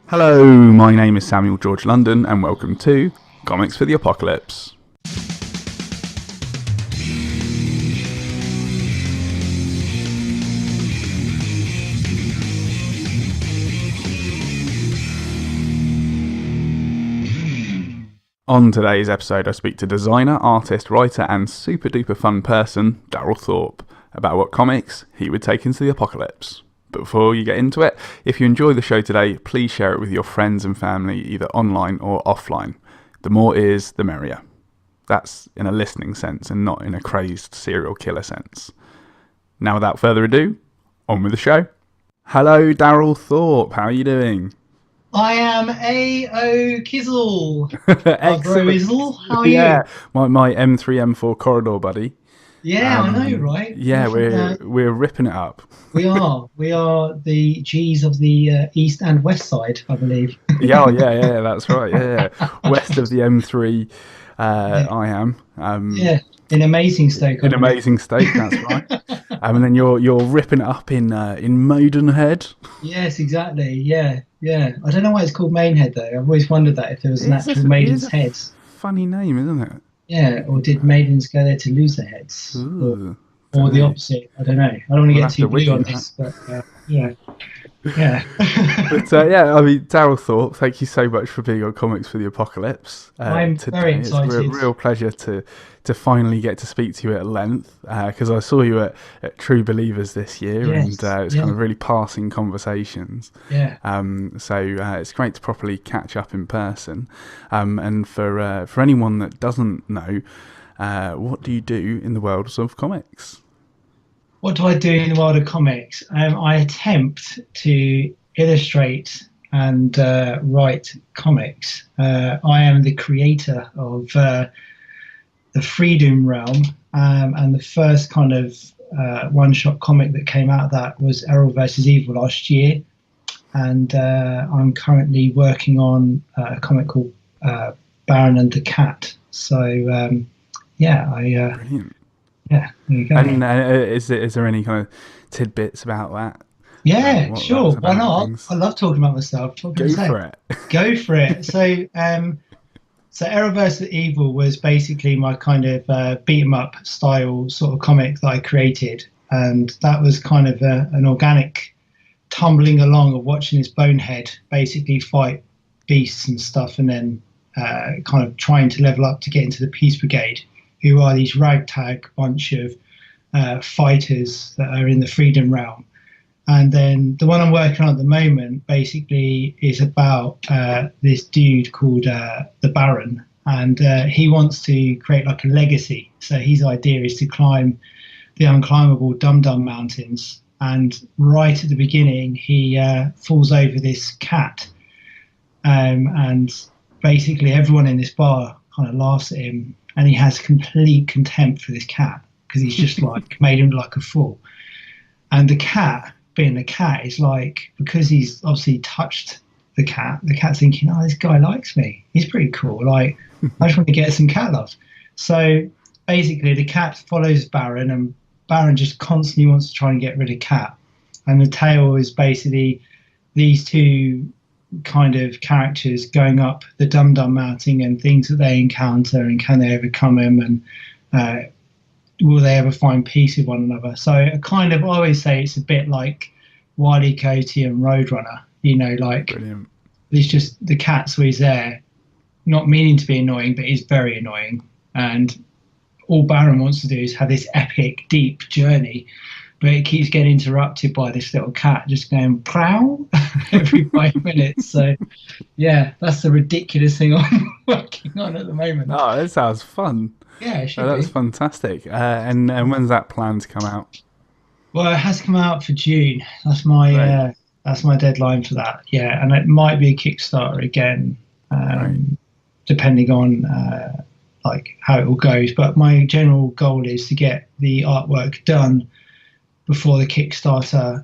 Hello, my name is Samuel George London, and welcome to Comics for the Apocalypse. On today's episode, I speak to designer, artist, writer, and super duper fun person, Darrell Thorpe, about what comics he would take into the apocalypse. But before you get into it, if you enjoy the show today, please share it with your friends and family, either online or offline. The more ears, the merrier. That's in a listening sense and not in a crazed serial killer sense. Now, without further ado, on with the show. Hello, Darrell Thorpe. How are you doing? I am A.O. Kizzle. Excellent. Izzle. How are you? My M3, M4 corridor buddy. Yeah, I know, right? Yeah, we're ripping it up. We are. We are the G's of the east and west side, I believe. Yeah, that's right. Yeah. West of the M3, I am. Yeah, in amazing Stoke. In amazing state, that's right. And then you're ripping it up in Maidenhead. Yes, exactly. Yeah. I don't know why it's called Maidenhead though. I've always wondered that if there was an actual Maiden's head. Funny name, isn't it? Yeah, or did maidens go there to lose their heads? Ooh, or the opposite? I don't know. I don't want to get too blue on this, but yeah. But I mean, Darrell Thorpe, thank you so much for being on Comics for the Apocalypse. I'm today. very excited. It's a real pleasure to finally get to speak to you at length, because I saw you at True Believers this year, and it's kind of really passing conversations. Yeah. So it's great to properly catch up in person. And for anyone that doesn't know, what do you do in the world of comics? What do I do in the world of comics? I attempt to illustrate and write comics. I am the creator of the Freedom Realm, and the first kind of one-shot comic that came out of that was Errol vs. Evil last year. And I'm currently working on a comic called Baron and the Cat. So, Brilliant. Yeah, there you go. And is there any kind of tidbits about that? Yeah, sure. Why not? Things? I love talking about myself. Go for it. Go for it. So Errol vs. Evil was basically my kind of beat 'em up style sort of comic that I created, and that was kind of an organic tumbling along of watching this bonehead basically fight beasts and stuff, and then kind of trying to level up to get into the Peace Brigade, who are these ragtag bunch of fighters that are in the Freedom Realm. And then the one I'm working on at the moment basically is about this dude called the Baron, and he wants to create like a legacy. So his idea is to climb the unclimbable Dum Dum Mountains, and right at the beginning he falls over this cat, and basically everyone in this bar kind of laughs at him, and he has complete contempt for this cat because he's just like made him like a fool. And the cat, being the cat, is like, because he's obviously touched the cat's thinking, oh, this guy likes me, he's pretty cool, like I just want to get some cat love. So basically the cat follows Baron, and Baron just constantly wants to try and get rid of Cat. And the tale is basically these two kind of characters going up the Dum Dum Mountain and things that they encounter, and can they overcome them, and will they ever find peace with one another. So I kind of always say it's a bit like Wile E. Coyote and Roadrunner, like Brilliant. It's just the cat's always there, not meaning to be annoying, but he's very annoying, and all Baron wants to do is have this epic deep journey, but it keeps getting interrupted by this little cat just going prow every 5 minutes. So yeah, that's the ridiculous thing I'm working on at the moment. Oh, that sounds fun. Yeah, it should That's be. fantastic. And when's that planned to come out? Well, it has come out for June. That's my deadline for that. Yeah, and it might be a Kickstarter again, depending on like how it all goes. But my general goal is to get the artwork done before the Kickstarter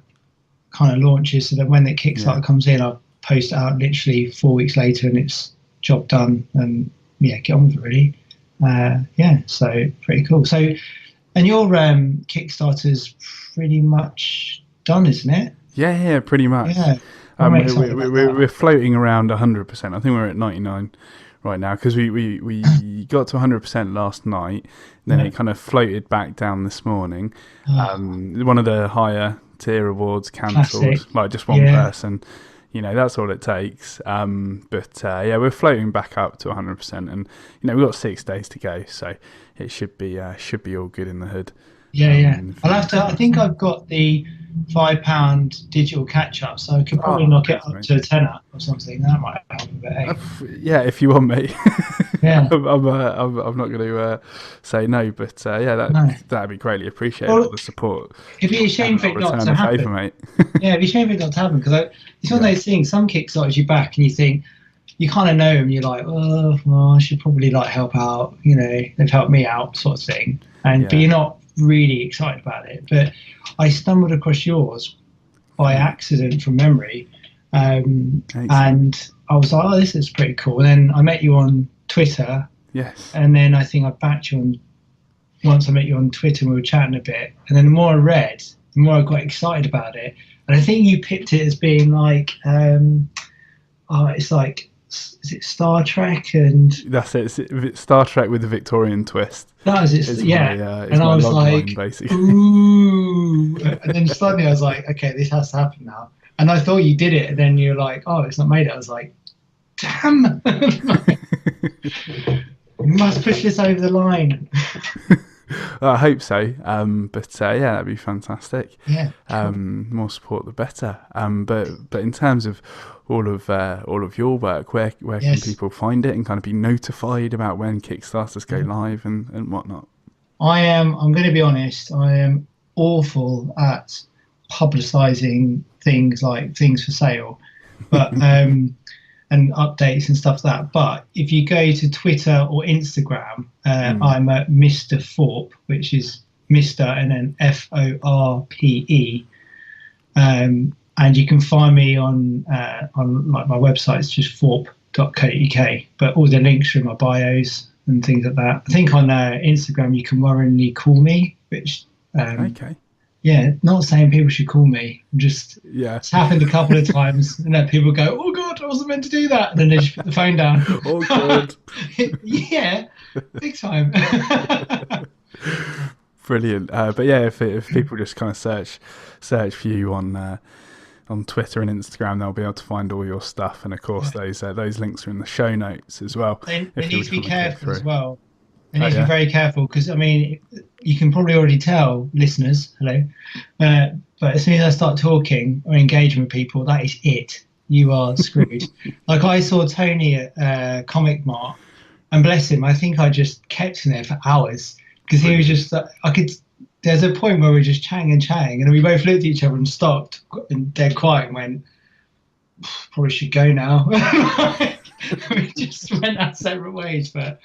kind of launches, so that when the Kickstarter comes in, I'll post it out literally 4 weeks later, and it's job done, and get on with it really. So pretty cool. So, and your Kickstarter's pretty much done, isn't it? Yeah, pretty much. Yeah. I'm excited about that. We're floating around 100%. I think we're at 99 right now because we got to 100% last night. Then it kind of floated back down this morning. One of the higher tier awards cancelled, like just one person. That's all it takes. But we're floating back up to 100%, and we've got 6 days to go, so it should be all good in the hood. I'll have to. I think I've got the £5 digital catch up, so I could probably knock it up to a tenner or something. That might help a bit. Eh? If you want, mate. Yeah, I'm not going to say no, but that'd be greatly appreciated. Well, the support. It'd be a shame for it not to happen, favor, mate. It'd be a shame for it not to happen because it's one of those things. Some Kickstarters you back and you think you kind of know them. You're like, oh, well, I should probably help out. They've helped me out, sort of thing. But you're not really excited about it. But I stumbled across yours by accident from memory, and I was like, oh, this is pretty cool. And then I met you on Twitter. Yes. And then I think I backed you once I met you on Twitter and we were chatting a bit. And then the more I read, the more I got excited about it. And I think you picked it as being like, it's like, is it Star Trek? And that's it. It's Star Trek with a Victorian twist. That was it. And I was like, basically. Ooh. And then suddenly I was like, okay, this has to happen now. And I thought you did it. And then you're like, oh, it's not made it. I was like, damn. We must push this over the line. I hope so. But that'd be fantastic. Yeah. Cool. More support, the better. But in terms of all of your work, where can people find it and kind of be notified about when Kickstarters go live and whatnot? I'm going to be honest. I am awful at publicising things like things for sale, but and updates and stuff like that. But if you go to Twitter or Instagram, I'm at Mr. Thorpe, which is Mr. and then FORPE. And you can find me on like my website. It's just thorpe.co.uk. But all the links are in my bios and things like that. I think on Instagram you can worryingly call me, which okay. Yeah, not saying people should call me. It's happened a couple of times, and then people go, "Oh God, I wasn't meant to do that," and then they just put the phone down. Oh God. Yeah, big time. Brilliant. But yeah, if people just kind of search for you on Twitter and Instagram, they'll be able to find all your stuff, and of course those links are in the show notes as well. They need to be careful as well. They need to be very careful because, I mean, you can probably already tell, listeners, hello, but as soon as I start talking or engaging with people, that is it. You are screwed. Like I saw Tony at Comic Mart, and bless him, I think I just kept him there for hours because he was just, there's a point where we're just chatting, and then we both looked at each other and stopped and dead quiet and went, probably should go now. We just went our separate ways, but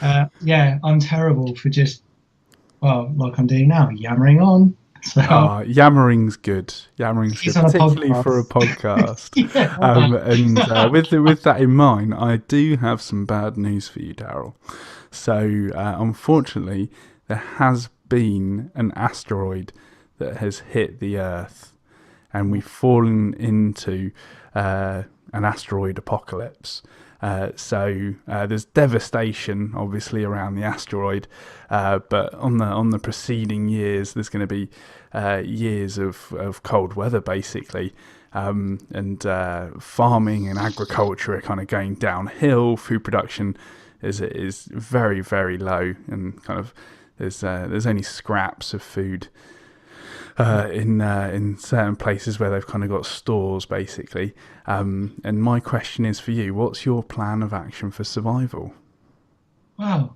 I'm terrible for like I'm doing now, yammering on. So yammering's good. Yammering's good, particularly for a podcast. With that in mind, I do have some bad news for you, Darrell. So unfortunately, there has been an asteroid that has hit the Earth, and we've fallen into an asteroid apocalypse. So there's devastation, obviously, around the asteroid, but on the preceding years, there's going to be years of cold weather, basically, and farming and agriculture are kind of going downhill. Food production is very, very low, and kind of there's only scraps of food in certain places where they've kind of got stores, basically. And my question is for you: what's your plan of action for survival? Wow,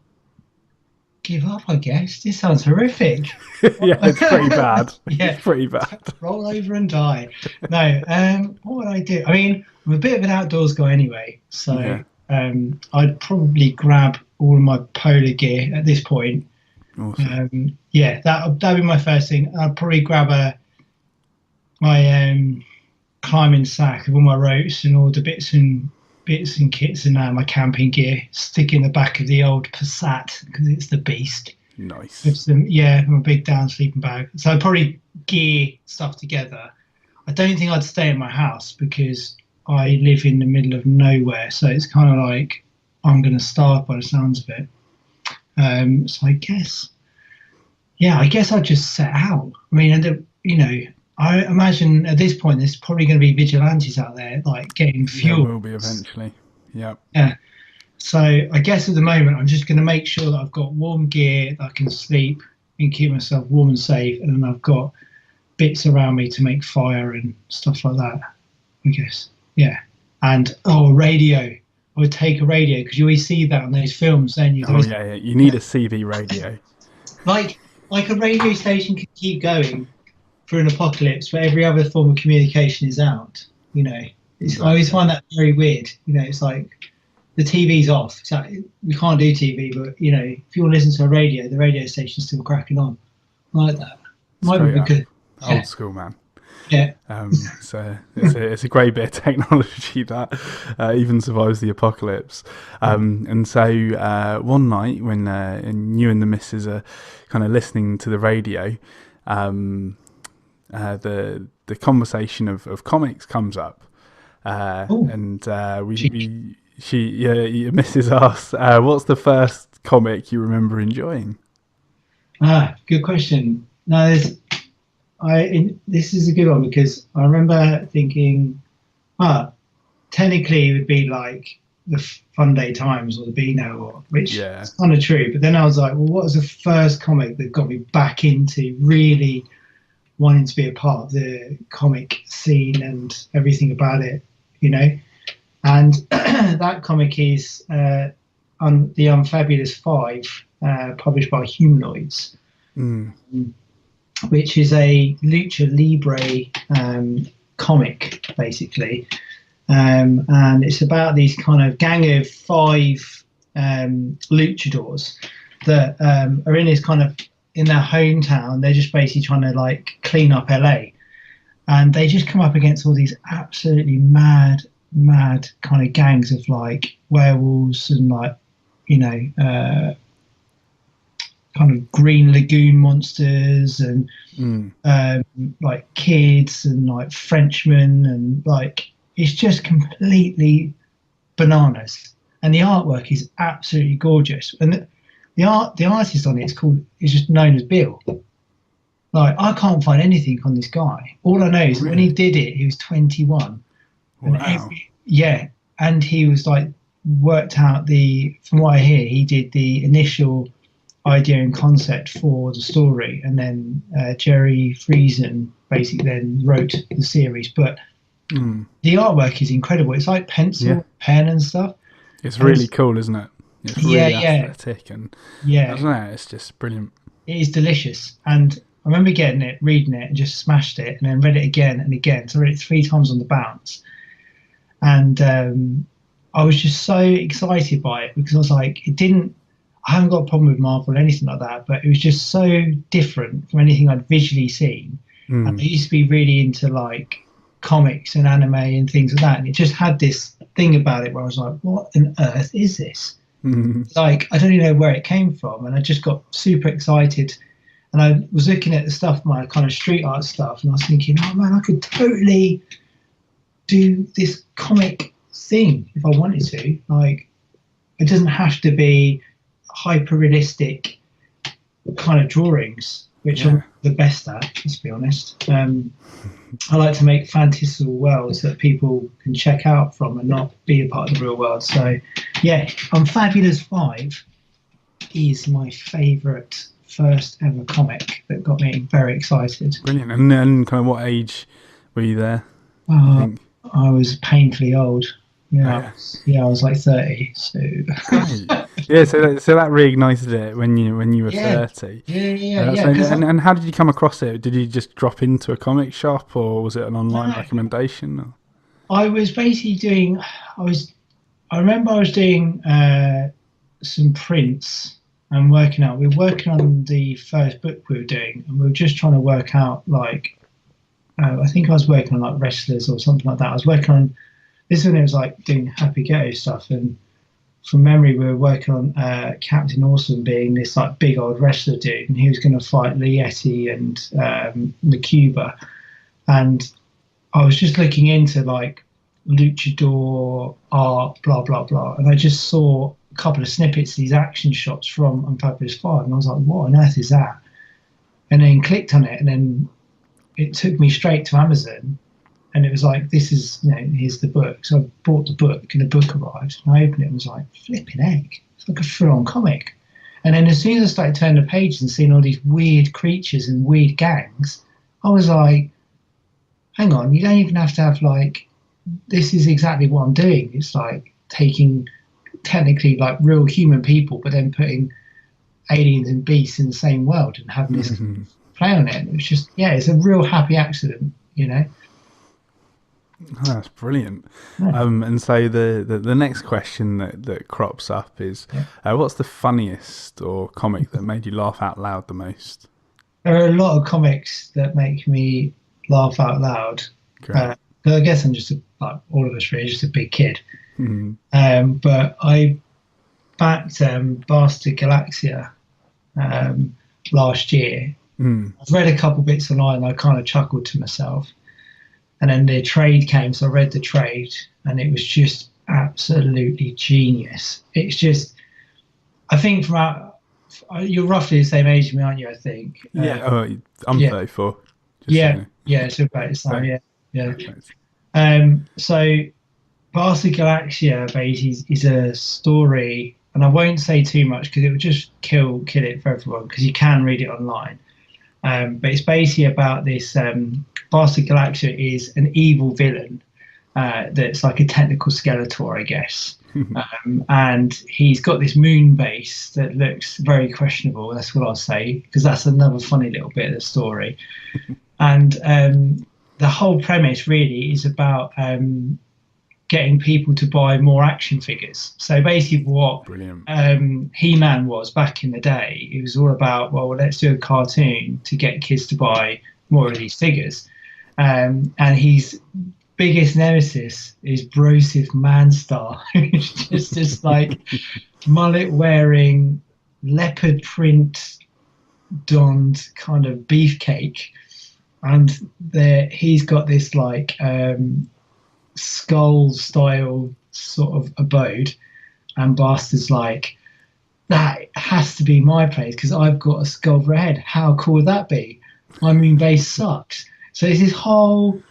give up, I guess. This sounds horrific. Yeah, it's pretty bad. It's pretty bad. Roll over and die. No, what would I do? I mean, I'm a bit of an outdoors guy anyway, so I'd probably grab all of my polar gear at this point. Awesome. That'd be my first thing. I'd probably grab my climbing sack of all my ropes and all the bits and kits and my camping gear. Stick in the back of the old Passat because it's the beast. Nice. With some, my big down sleeping bag. So I'd probably gear stuff together. I don't think I'd stay in my house because I live in the middle of nowhere. So it's kind of like I'm going to starve by the sounds of it. So I guess, yeah, I guess I'd just set out. I mean, I imagine at this point there's probably going to be vigilantes out there like getting fuel. There will be eventually. Yeah. Yeah. So I guess at the moment I'm just going to make sure that I've got warm gear, that I can sleep and keep myself warm and safe, and then I've got bits around me to make fire and stuff like that, I guess. Yeah. And radio. I would take a radio because you always see that on those films, don't you? Yeah. You need a CV radio. Like a radio station can keep going for an apocalypse, but every other form of communication is out. I always find that very weird. It's like the TV's off. So we can't do TV, but if you want to listen to a radio, the radio station's still cracking on. I like that. Might be good. Old school, man. Yeah. So it's a great bit of technology that even survives the apocalypse. And so one night when you and the missus are kind of listening to the radio, the conversation of comics comes up, and your missus asks, "What's the first comic you remember enjoying?" Good question. No, this is a good one because I remember thinking, technically it would be like the Fun Day Times or the Beano, which is kind of true. But then I was like, well, what was the first comic that got me back into really wanting to be a part of the comic scene and everything about it, And that comic is The Unfabulous Five, published by Humanoids. Which is a lucha libre comic, basically, and it's about these kind of gang of five luchadors that are in this kind of in their hometown. They're just basically trying to like clean up LA, and they just come up against all these absolutely mad kind of gangs of like werewolves and like kind of green lagoon monsters and like kids and like Frenchmen, and like it's just completely bananas, and the artwork is absolutely gorgeous, and the artist on it is just known as Bill. Like I can't find anything on this guy. All I know is that when he did it, he was 21. Wow. And he was like worked out from what I hear, he did the initial idea and concept for the story, and then Jerry Friesen basically then wrote the series. But the artwork is incredible. It's like pencil, pen and stuff. It's really cool, isn't it? It's really aesthetic and I don't know, it's just brilliant. It is delicious. And I remember getting it, reading it, and just smashed it, and then read it again and again. So I read it 3 times on the bounce, and I was just so excited by it because I was like, I haven't got a problem with Marvel or anything like that, but it was just so different from anything I'd visually seen. And I used to be really into like comics and anime and things like that, and it just had this thing about it where I was like, what on earth is this? Like, I don't even know where it came from, and I just got super excited. And I was looking at the stuff, my kind of street art stuff, and I was thinking, oh man, I could totally do this comic thing if I wanted to. Like, it doesn't have to be hyper realistic kind of drawings, which I'm the best at, let's be honest. I like to make fantastical worlds that people can check out from and not be a part of the real world. So yeah, Unfabulous 5 is my favourite first ever comic that got me very excited. Brilliant. And then kind of what age were you there? I was painfully old. I was like 30. So yeah, so that reignited it when you were 30. And how did you come across it? Did you just drop into a comic shop, or was it an online recommendation? Or? I was basically doing. I remember I was doing some prints and working out. We were working on the first book we were doing, and we were just trying to work out like. I think I was working on like wrestlers or something like that. I was working on. This one, it was like doing Happy Ghetto stuff, and from memory, we were working on Captain Awesome being this like big old wrestler dude, and he was going to fight Lietti and Macuba, and I was just looking into like luchador art, blah blah blah, and I just saw a couple of snippets of these action shots from Unfabulous 5, and I was like, what on earth is that? And then clicked on it, and then it took me straight to Amazon, and it was like, this is, here's the book. So I bought the book, and the book arrived, and I opened it and was like, flipping heck, it's like a full-on comic. And then as soon as I started turning the pages and seeing all these weird creatures and weird gangs, I was like, hang on, you don't even have to have like, this is exactly what I'm doing. It's like taking technically like real human people, but then putting aliens and beasts in the same world and having this play on it. And it was just, it's a real happy accident, Oh, that's brilliant. Yeah. And so the next question that crops up is, what's the funniest or comic that made you laugh out loud the most? There are a lot of comics that make me laugh out loud. But I guess I'm just like all of us really, just a big kid. But I backed Bastard Galaxia last year. I've read a couple bits online and I kind of chuckled to myself. And then the trade came, so I read the trade, and it was just absolutely genius. It's just, I think you're roughly the same age as me, aren't you? I think. Yeah, I'm 34. Yeah, it's about the same. So Bastard Galaxia basically is a story, and I won't say too much because it would just kill it for everyone, because you can read it online. But it's basically about this. Bastard Galaxia is an evil villain that's like a technical Skeletor, I guess. And he's got this moon base that looks very questionable. That's what I'll say, because that's another funny little bit of the story. And the whole premise really is about getting people to buy more action figures. So basically what He-Man was back in the day, it was all about, well, let's do a cartoon to get kids to buy more of these figures. And his biggest nemesis is Broseph Manstar, who's just this like mullet-wearing, leopard print donned kind of beefcake. And he's got this like skull style sort of abode, and Bastard's like, that has to be my place because I've got a skull for a head. How cool would that be? My moon base sucks. So there's this whole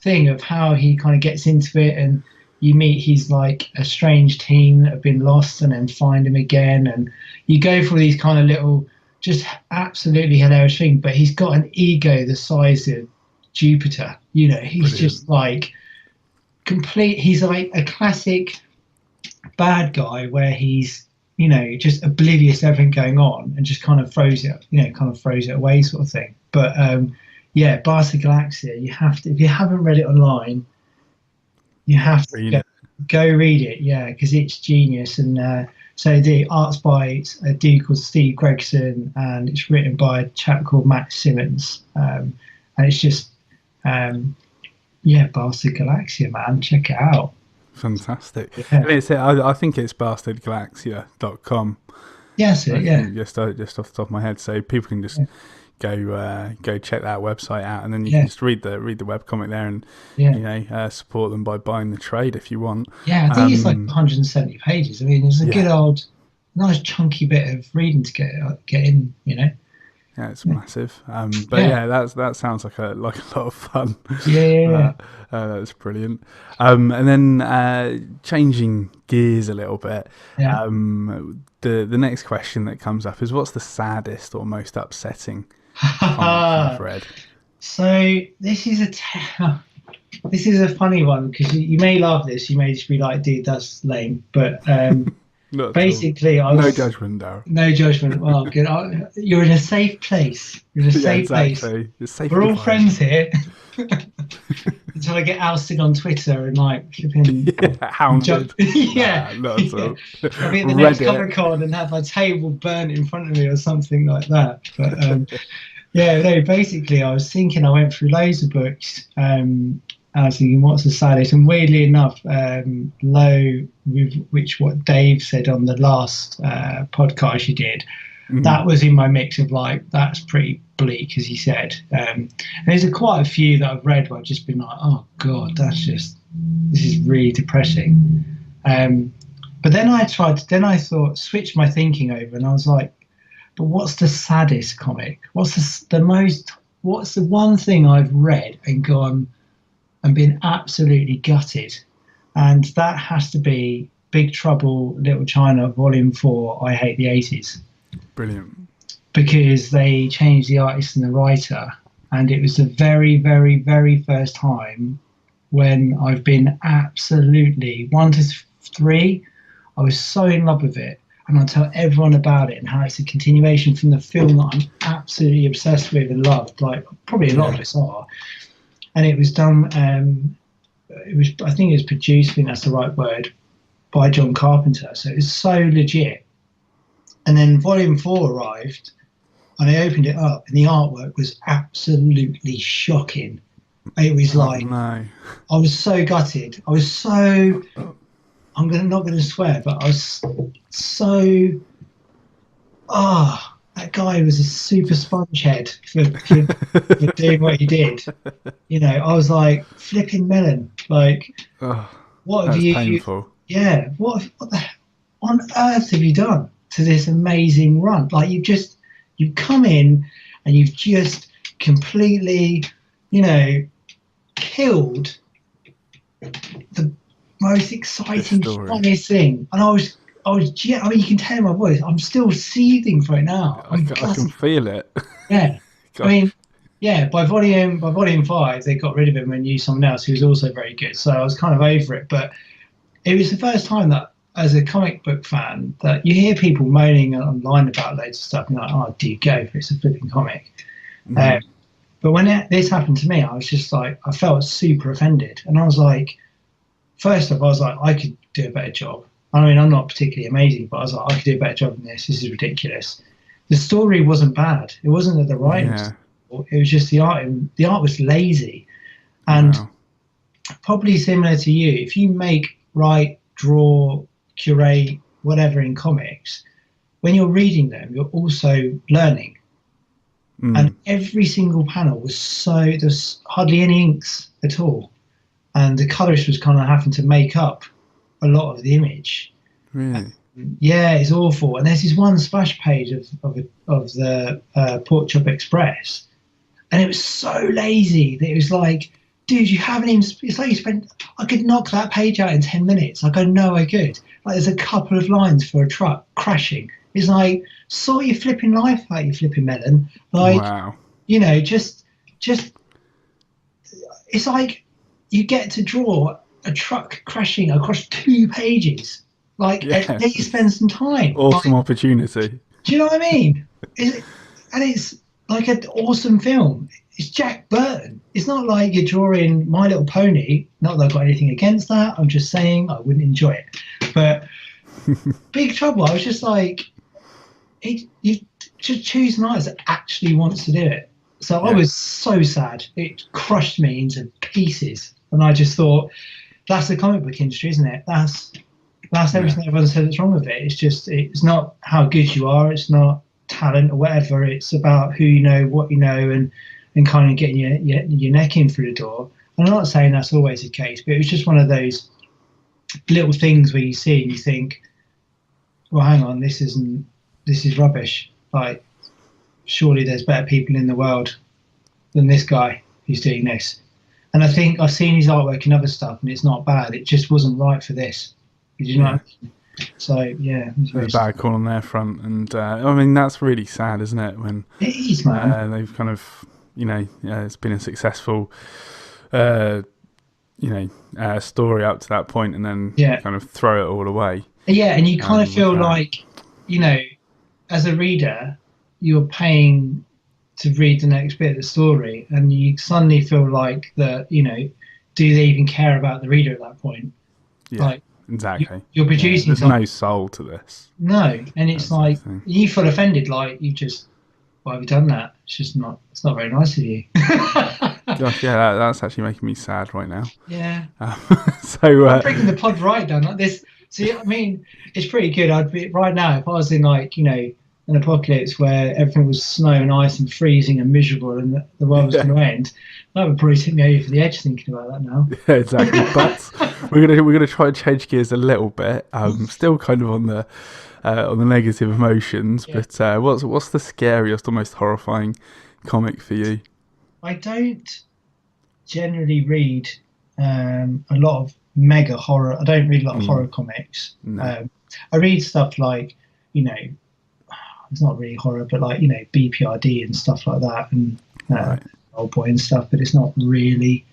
thing of how he kind of gets into it, and you meet his like a strange team that have been lost and then find him again, and you go through these kind of little just absolutely hilarious things. But he's got an ego the size of Jupiter. He's Brilliant. Just like he's like a classic bad guy where he's just oblivious to everything going on and just kind of throws it away sort of thing. But Bastard Galaxia, you have to, if you haven't read it online, you have to go read it, because it's genius. And so the art's by a dude called Steve Gregson, and it's written by a chap called Matt Simmons, and it's just Bastard Galaxia, man, check it out. Fantastic. And I think it's bastardgalaxia.com. Yes, just off the top of my head, so people can just go check that website out, and then you can just read the webcomic there, and support them by buying the trade if you want. I think it's like 170 pages. I mean, it's a good old nice chunky bit of reading to get in, Yeah, it's massive. That sounds like a lot of fun. That's brilliant. And then changing gears a little bit. The next question that comes up is, what's the saddest or most upsetting comic I've read? So this is a funny one, because you may laugh at this, you may just be like, dude, that's lame, but basically no judgment, Darrell. No judgment. Well, good. You're in a safe place. You're in a safe place. We're all friends here. Until I get ousted on Twitter and like flipping hounded. Not at all. I'll be at the next Comic-Con and have my table burnt in front of me or something like that. But basically I was thinking, I went through loads of books, and I was thinking, what's the saddest? And weirdly enough, what Dave said on the last podcast you did, that was in my mix of like, that's pretty bleak, as you said. And there's quite a few that I've read where I've just been like, oh God, this is really depressing. But then I switched my thinking over and I was like, but what's the saddest comic? What's the one thing I've read and gone and been absolutely gutted? And that has to be Big Trouble, Little China, Volume 4, I Hate the 80s. Brilliant. Because they changed the artist and the writer. And it was the very, very, very first time when I've been absolutely 1 to 3. I was so in love with it. And I'll tell everyone about it and how it's a continuation from the film that I'm absolutely obsessed with and loved, like probably a lot of us are. And it was done, I think it was produced, I think that's the right word, by John Carpenter. So it was so legit. And then Volume 4 arrived and I opened it up and the artwork was absolutely shocking. It was like, I was so gutted. I was so... not going to swear, but I was so... that guy was a super sponge head for doing what he did. You know, I was like, flipping melon. Like, what have you... painful. Yeah, what on earth have you done to this amazing run? Like, you've come in and you've just completely, killed the most exciting, funniest thing. And I was, you can tell in my voice, I'm still seething for it now. I can feel it. Yeah. I mean, yeah, by volume 5, they got rid of him and used someone else who was also very good. So I was kind of over it. But it was the first time that, as a comic book fan, that you hear people moaning online about loads of stuff and you're like, oh, do you go for it's a flipping comic? Mm-hmm. But when this happened to me, I was just like, I felt super offended. And I was like, first off, I was like, I could do a better job. I mean, I'm not particularly amazing, but I was like, I could do a better job than this. This is ridiculous. The story wasn't bad. It wasn't that the writing was terrible. It was just the art. The art was lazy. And probably similar to you, if you write, draw, curate, whatever in comics, when you're reading them, you're also learning. And every single panel there's hardly any inks at all. And the colorist was kind of having to make up a lot of the image. Really? Yeah, it's awful. And there's this one splash page of the Pork Chop Express, and it was so lazy that it was like, dude, you haven't even. It's like I could knock that page out in 10 minutes. Like, I know I could. Like, there's a couple of lines for a truck crashing. It's like, sort your flipping life out, you flipping melon. Like, just. It's like you get to draw a truck crashing across 2 pages. Like, at least spend some time. Awesome opportunity. Do you know what I mean? And it's like an awesome film. It's Jack Burton. It's not like you're drawing My Little Pony. Not that I've got anything against that. I'm just saying I wouldn't enjoy it. But Big Trouble, I was just like, you should choose an artist that actually wants to do it. So I was so sad. It crushed me into pieces. And I just thought, that's the comic book industry, isn't it? That's everything everyone said that's wrong with it. It's just, it's not how good you are. It's not talent or whatever. It's about who you know, what you know, and kind of getting your neck in through the door. And I'm not saying that's always the case, but it was just one of those little things where you see and you think, well, hang on, this is rubbish. Like, surely there's better people in the world than this guy who's doing this. And I think I've seen his artwork and other stuff, and it's not bad. It just wasn't right for this. Did you know what I mean? So, yeah. It was a bad call on their front. And, I mean, that's really sad, isn't it? When it is, man. They've kind of, it's been a successful, story up to that point, and then kind of throw it all away. Yeah, and you kind of feel like, as a reader, you're paying to read the next bit of the story, and you suddenly feel like that, do they even care about the reader at that point? Yeah, like, exactly. You're producing there's something. no soul to this. No, and it's like, you feel offended, like, why have you done that? It's not very nice of you. Gosh, yeah, that's actually making me sad right now. Yeah. I'm bringing the pod right down like this. See, I mean, it's pretty good. I'd be right now if I was in, like, an apocalypse where everything was snow and ice and freezing and miserable and the world was going to end, that would probably take me over the edge thinking about that now. Yeah, exactly. But we're gonna try and change gears a little bit. Still kind of on the negative emotions. Yeah. But what's the scariest or most horrifying comic for you? I don't generally read a lot of mega horror. I don't read a lot of horror comics. No. I read stuff like, it's not really horror, but like, BPRD and stuff like that, and right. Old Boy and stuff, but it's not really,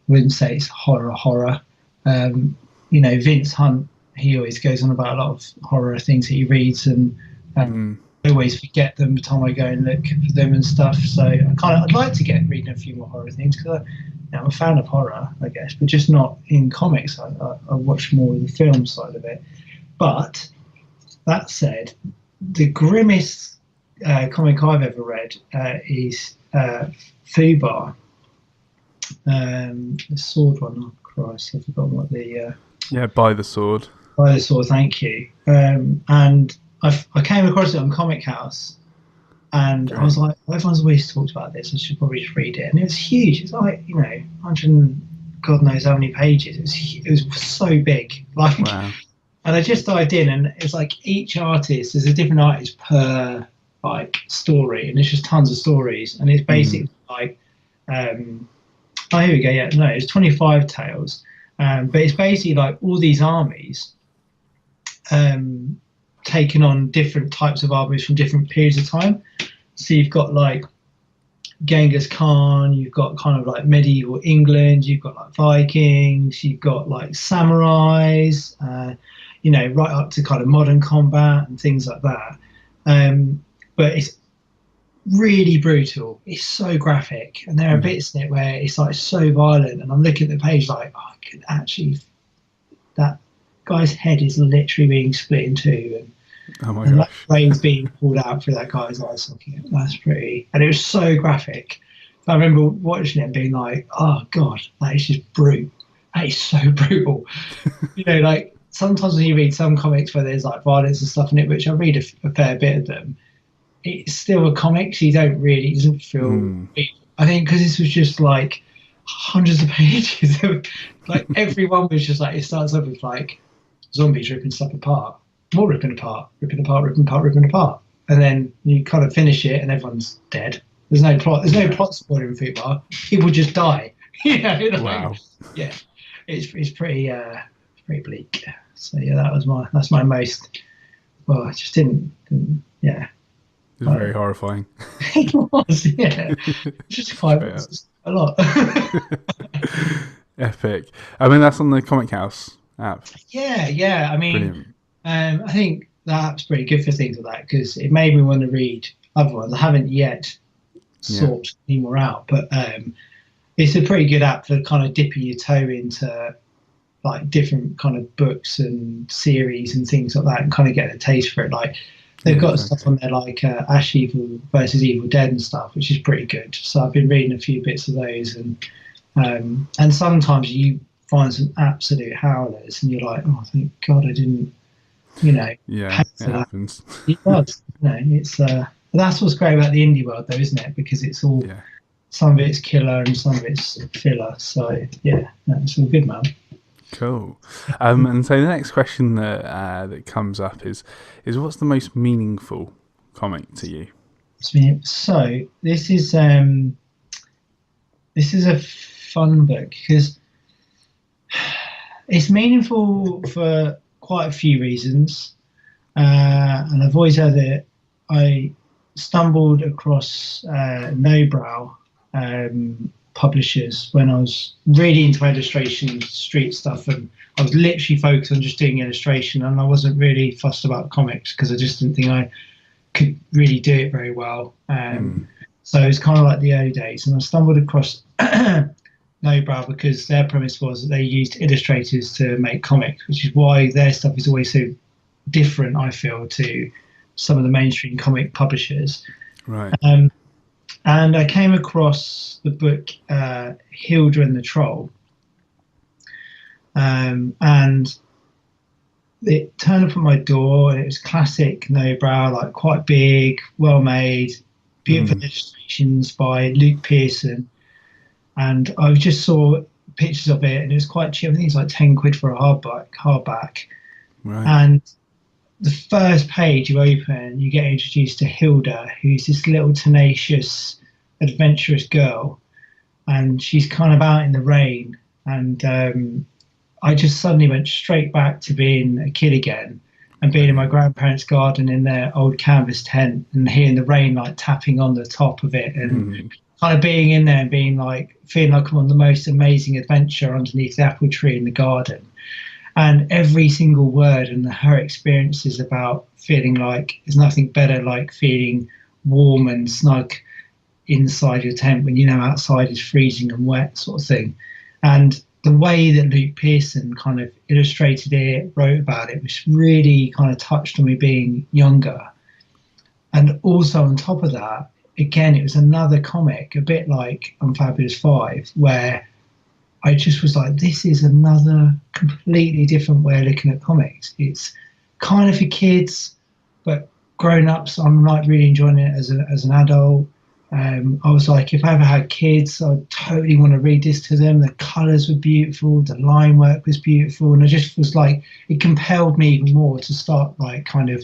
I wouldn't say it's horror. Vince Hunt, he always goes on about a lot of horror things that he reads, and I always forget them by the time I go and look for them and stuff. So I'd like to get reading a few more horror things, because I'm a fan of horror, I guess, but just not in comics. I watch more of the film side of it. But that said, the grimmest comic I've ever read is Fubar. The sword one. Oh Christ, I've forgotten what the By the Sword. By the Sword, thank you. And I came across it on Comic House, and I was like, everyone's always talked about this, I should probably just read it. And it was huge. It's like 100 God knows how many pages. It was so big, like. Wow. And I just dived in, and it's like each artist, there's a different artist per like story, and it's just tons of stories, and it's basically like here we go, it's 25 tales, but it's basically like all these armies taking on different types of armies from different periods of time. So you've got like Genghis Khan, you've got kind of like medieval England, you've got like Vikings, you've got like samurais, right up to kind of modern combat and things like that. But it's really brutal. It's so graphic, and there are bits in it where it's like so violent. And I'm looking at the page like, I could actually, that guy's head is literally being split in two, and oh my gosh, brains being pulled out through that guy's eye socket. That's pretty, and it was so graphic. I remember watching it and being like, oh God, that is just brutal. That is so brutal. Like sometimes when you read some comics where there's like violence and stuff in it, which I read a fair bit of them, it's still a comic, so you don't really, it doesn't feel. I think because this was just like hundreds of pages of, like every one was just like, it starts off with like zombies ripping stuff apart, more ripping apart, and then you kind of finish it and everyone's dead. There's no plot spoiler in Fubar. People just die. Wow. Yeah, it's pretty bleak. So yeah, that's my most. Well, I just didn't. Yeah. It was very horrifying. It was, yeah. Just quite a lot. Epic. I mean, that's on the Comic House app. Yeah. I mean, I think the app's pretty good for things like that, because it made me want to read other ones. I haven't yet sought any more out, but it's a pretty good app for kind of dipping your toe into like different kind of books and series and things like that, and kind of getting a taste for it. Like they've got stuff on there like Ash Evil versus Evil Dead and stuff, which is pretty good. So I've been reading a few bits of those, and sometimes you find some absolute howlers, and you're like, oh, thank God I didn't, Yeah, it happens. It does. It's that's what's great about the indie world, though, isn't it? Because it's all some of it's killer and some of it's filler. So yeah, it's all good, man. Cool. And so the next question that comes up is what's the most meaningful comic to you? So this is a fun book, because it's meaningful for quite a few reasons, and I've always had it. I stumbled across Nobrow publishers when I was really into illustration street stuff, and I was literally focused on just doing illustration, and I wasn't really fussed about comics because I just didn't think I could really do it very well. So it was kind of like the early days, and I stumbled across Nobrow because their premise was that they used illustrators to make comics, which is why their stuff is always so different, I feel, to some of the mainstream comic publishers. Right. And I came across the book Hilda and the Troll, and it turned up at my door, and it was classic no-brow, like quite big, well made, beautiful illustrations by Luke Pearson. And I just saw pictures of it, and it was quite cheap. I think it's like 10 quid for a hardback. Right. And the first page you open, you get introduced to Hilda, who's this little tenacious, adventurous girl, and she's kind of out in the rain. And I just suddenly went straight back to being a kid again, and being in my grandparents' garden in their old canvas tent, and hearing the rain like tapping on the top of it, and kind of being in there and being like, feeling like I'm on the most amazing adventure underneath the apple tree in the garden. And every single word and her experiences about feeling like there's nothing better like feeling warm and snug inside your tent when you know outside is freezing and wet, sort of thing. And the way that Luke Pearson kind of illustrated it, wrote about it, which really kind of touched on me being younger. And also on top of that, again, it was another comic, a bit like Unfabulous 5, where I just was like, this is another completely different way of looking at comics. It's kind of for kids, but grown-ups, I'm like really enjoying it as an adult. I was like, if I ever had kids, I'd totally want to read this to them. The colours were beautiful, the line work was beautiful, and I just was like, it compelled me even more to start like kind of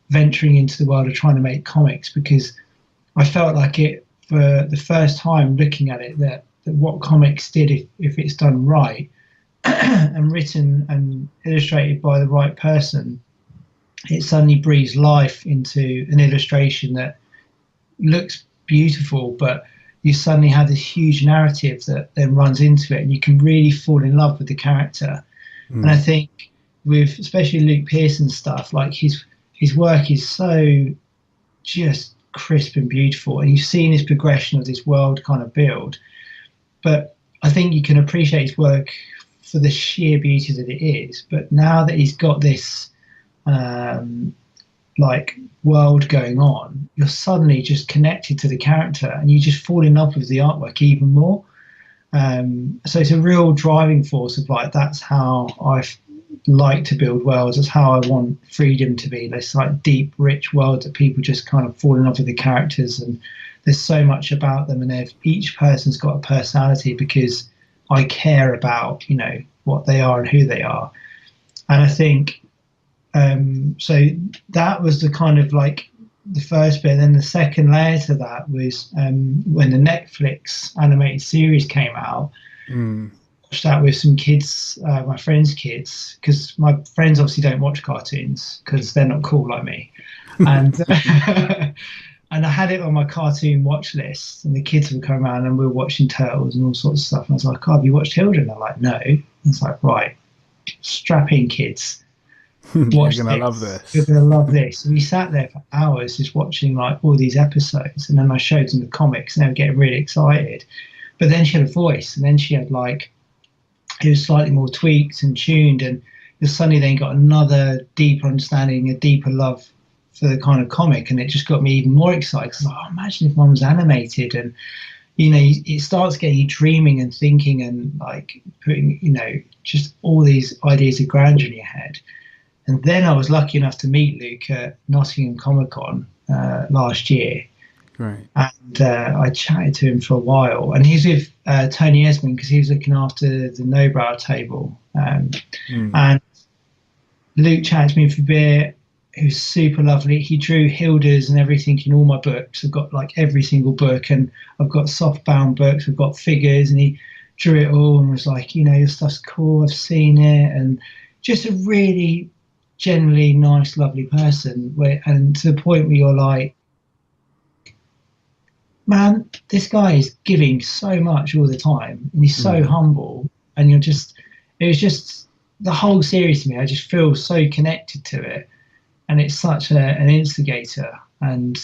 venturing into the world of trying to make comics, because I felt like it, for the first time looking at it, that what comics did, if it's done right and written and illustrated by the right person, it suddenly breathes life into an illustration that looks beautiful, but you suddenly have this huge narrative that then runs into it, and you can really fall in love with the character. And I think with especially Luke Pearson's stuff, like his work is so just crisp and beautiful, and you've seen his progression of this world kind of build. But I think you can appreciate his work for the sheer beauty that it is. But now that he's got this like world going on, you're suddenly just connected to the character, and you just fall in love with the artwork even more. So it's a real driving force of like, that's how I like to build worlds. That's how I want freedom to be. This like deep, rich world that people just kind of fall in love with the characters, and there's so much about them, and each person's got a personality because I care about, you know, what they are and who they are. And I think so that was the kind of like the first bit. And then the second layer to that was when the Netflix animated series came out. Watched that with some kids, my friends' kids, because my friends obviously don't watch cartoons because they're not cool like me. And and I had it on my cartoon watch list, and the kids would come around and we were watching Turtles and all sorts of stuff. And I was like, oh, have you watched Hilda? And they're like, no. And it's like, right, strap in, kids. Watch You're going to love this. You're going to love this. And we sat there for hours just watching like all these episodes. And then I showed them the comics, and they were getting really excited. But then she had a voice, and then she had like, it was slightly more tweaked and tuned. And you suddenly then got another deeper understanding, a deeper love for the kind of comic, and it just got me even more excited, because oh, imagine if one was animated. And you know, it starts getting you dreaming and thinking, and like putting, you know, just all these ideas of grandeur in your head. And then I was lucky enough to meet Luke at Nottingham Comic Con last year. Right. And I chatted to him for a while, and he's with Tony Esmond, because he was looking after the no-brow table. And Luke chatted to me for a bit. He was super lovely. He drew Hilda's and everything in all my books. I've got like every single book, and I've got soft-bound books. I've got figures, and he drew it all and was like, you know, your stuff's cool. I've seen it. And just a really generally nice, lovely person. And to the point where you're like, man, this guy is giving so much all the time, and he's so humble. And it was just the whole series to me. I just feel so connected to it. And it's such an instigator, and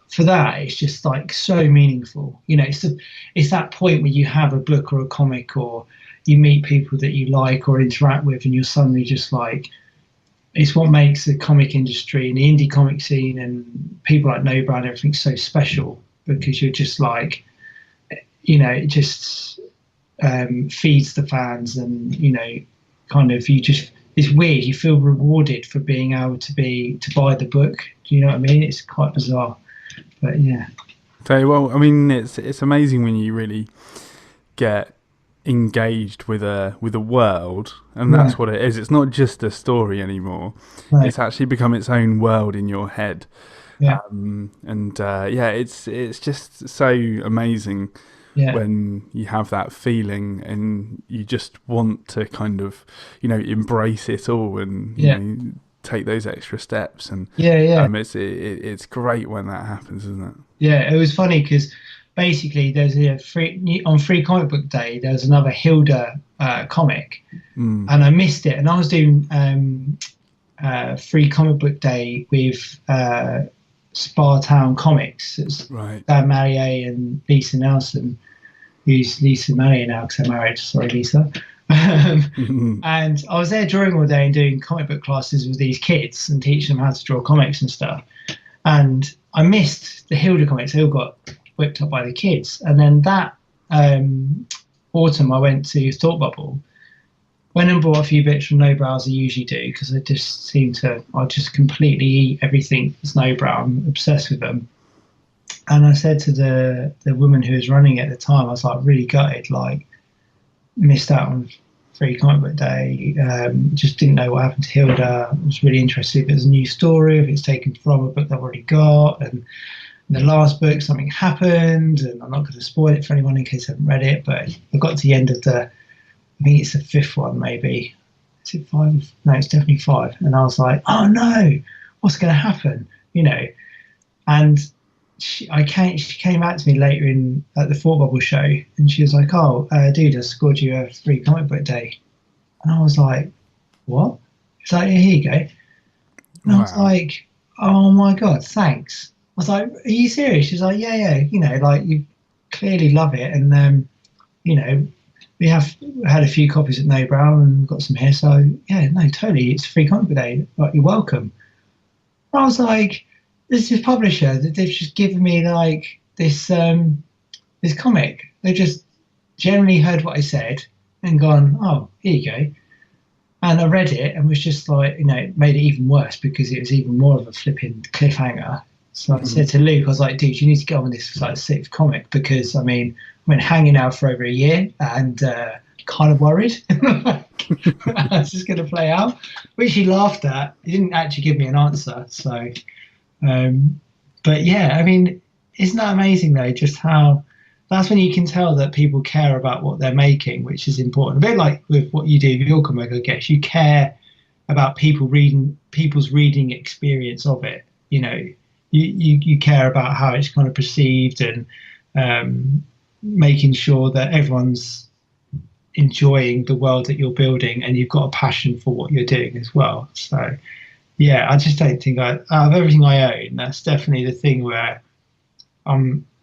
for that, it's just like so meaningful. You know, it's that point where you have a book or a comic, or you meet people that you like or interact with, and you're suddenly just like, it's what makes the comic industry and the indie comic scene and people like No Brown and everything so special, because you're just like, you know, it just feeds the fans, and you know, kind of you just it's weird. You feel rewarded for being able to buy the book. Do you know what I mean? It's quite bizarre, but yeah. So, well, I mean, it's amazing when you really get engaged with a world, and that's what it is. It's not just a story anymore. Right. It's actually become its own world in your head. Yeah. It's just so amazing when you have that feeling and you just want to kind of, embrace it all and you know, take those extra steps. And it's great when that happens, isn't it? Yeah, it was funny because basically there's on Free Comic Book Day there's another Hilda comic, and I missed it, and I was doing Free Comic Book Day with Spa Town Comics. It's Dan Mallier and Lisa Nelson, who's Lisa Mallier now because I'm married. Sorry, Lisa. And I was there during all day and doing comic book classes with these kids and teaching them how to draw comics and stuff. And I missed the Hilda comics. They all got whipped up by the kids. And then that autumn, I went to Thought Bubble. Went and bought a few bits from Snowbrow, as I usually do, because I just completely eat everything Snowbrow. I'm obsessed with them. And I said to the woman who was running it at the time, I was like really gutted, like missed out on Free Comic Book Day. Just didn't know what happened to Hilda. I was really interested if it was a new story, if it's taken from a book that I've already got. And in the last book, something happened, and I'm not going to spoil it for anyone in case they haven't read it, but I got to the end of I think it's the fifth one, maybe. Is it 5? No, it's definitely 5. And I was like, oh no, what's going to happen? And she came back to me later at the Thought Bubble show, and she was like, oh, dude, I scored you a Free Comic Book Day. And I was like, what? She's like, yeah, here you go. And I was like, oh my God, thanks. I was like, are you serious? She's like, yeah, you clearly love it. And, we have had a few copies at No Brown and got some here. So, yeah, no, totally. It's Free Comic Book Day. Like, you're welcome. I was like, this is publisher. They've just given me, like, this comic. They just generally heard what I said and gone, oh, here you go. And I read it and was just like, it made it even worse because it was even more of a flipping cliffhanger. So I said to Luke, I was like, dude, you need to go on this like 6th comic because, I mean, I've been hanging out for over a year and kind of worried how this is going to play out, which he laughed at. He didn't actually give me an answer. So, but yeah, I mean, isn't that amazing though? Just how that's when you can tell that people care about what they're making, which is important. A bit like with what you do with your comic, I guess you care about people's reading experience of it. You care about how it's kind of perceived and making sure that everyone's enjoying the world that you're building and you've got a passion for what you're doing as well. So, yeah, I just don't think out of everything I own, that's definitely the thing where